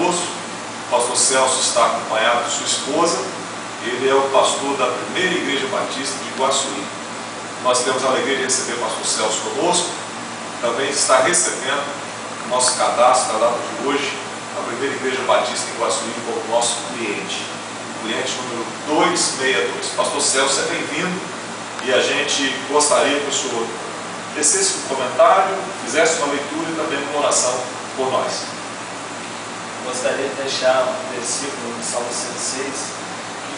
Cardoso. O pastor Celso está acompanhado de sua esposa. Ele é o pastor da primeira igreja batista de Iguaçuí. Nós temos a alegria de receber o pastor Celso conosco. Também está recebendo o nosso cadastro, na data de hoje, a primeira igreja batista em Iguaçuí como nosso cliente número 262. Pastor Celso, é bem-vindo, e a gente gostaria que o senhor descesse um comentário, fizesse uma leitura e também uma oração por nós. Gostaria de deixar um versículo no Salmo 106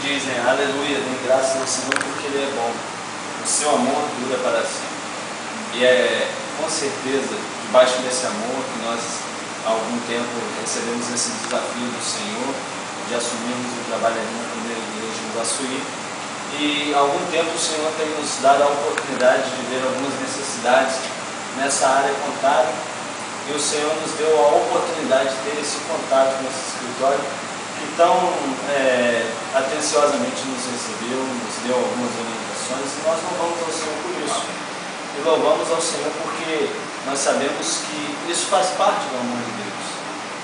que diz, aleluia, dê graças ao Senhor porque Ele é bom, o seu amor dura para sempre. E é com certeza debaixo desse amor que nós há algum tempo recebemos esse desafio do Senhor de assumirmos o trabalho ali na primeira igreja em Iguaçuí. E há algum tempo o Senhor tem nos dado a oportunidade de ver algumas necessidades nessa área contábil, e o Senhor nos deu a oportunidade de ter esse contato nesse escritório que tão atenciosamente nos recebeu, nos deu algumas orientações, e nós louvamos ao Senhor por isso. E louvamos ao Senhor porque nós sabemos que isso faz parte do amor de Deus,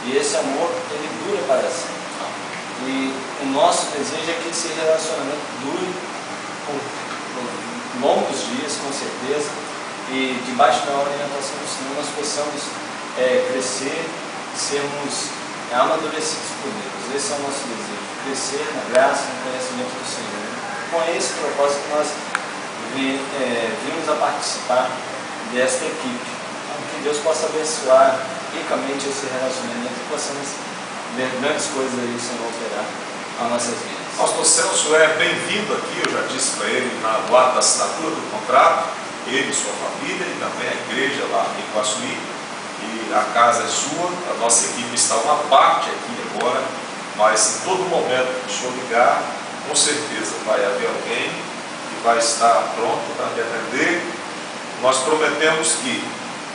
e esse amor, ele dura para sempre. E o nosso desejo é que esse relacionamento dure por longos dias, com certeza, e debaixo da orientação do Senhor nós possamos crescer, sermos amadurecidos por Deus. Esse é o nosso desejo, crescer na graça e no conhecimento do Senhor. Com esse propósito que nós vimos a participar desta equipe. Então, que Deus possa abençoar ricamente esse relacionamento e possamos ver grandes coisas aí, o Senhor operar as nossas vidas. Pastor Celso é bem-vindo aqui, eu já disse para ele no ato da assinatura do contrato, ele e sua família e também a igreja lá em Iguaçuí, e a casa é sua, a nossa equipe está uma parte aqui agora, mas em todo momento que o senhor ligar, com certeza vai haver alguém que vai estar pronto para me atender. Nós prometemos que,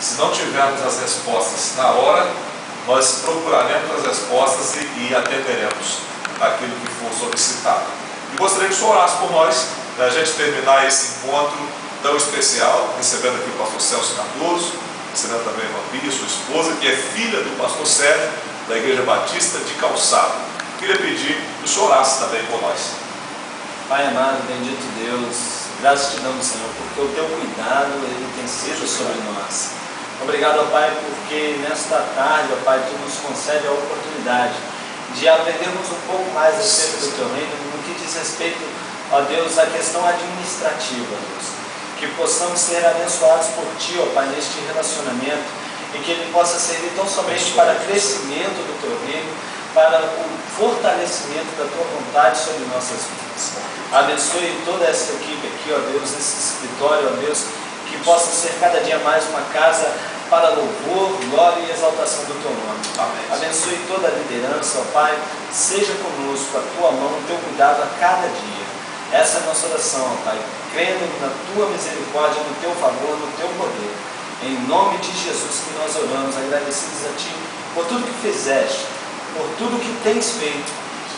se não tivermos as respostas na hora, nós procuraremos as respostas e atenderemos aquilo que for solicitado. E gostaria que o senhor orasse por nós, para a gente terminar esse encontro tão especial, recebendo aqui o pastor Celso Cardoso, recebendo também a Vampíria, sua esposa, que é filha do pastor Sérgio, da Igreja Batista de Calçado. Queria pedir que o senhor orasse também por nós. Pai amado, bendito Deus, graças te damos, Senhor, porque o teu cuidado, ele tem sido sobre nós. Obrigado, ó Pai, porque nesta tarde, ó Pai, tu nos concede a oportunidade de aprendermos um pouco mais acerca do teu reino, no que diz respeito, ó Deus, à questão administrativa, Deus. Que possamos ser abençoados por ti, ó Pai, neste relacionamento, e que ele possa servir tão somente para o crescimento do teu reino, para o fortalecimento da tua vontade sobre nossas vidas. Abençoe toda essa equipe aqui, ó Deus, nesse escritório, ó Deus, que possa ser cada dia mais uma casa para louvor, glória e exaltação do teu nome. Amém. Abençoe toda a liderança, ó Pai, seja conosco, a tua mão, o teu cuidado a cada dia. Essa é a nossa oração, ó Pai, crendo na tua misericórdia, no teu favor, no teu poder. Em nome de Jesus que nós oramos, agradecidos a ti por tudo que fizeste, por tudo que tens feito,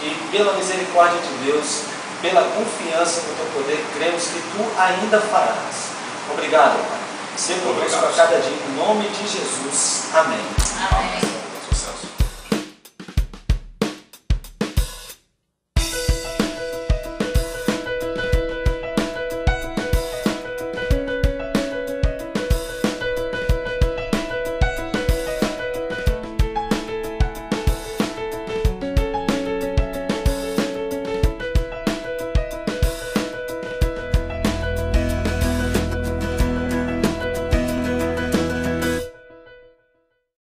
e pela misericórdia de Deus, pela confiança no teu poder, cremos que tu ainda farás. Obrigado, Pai. Seja conosco a cada dia, em nome de Jesus. Amém. Amém.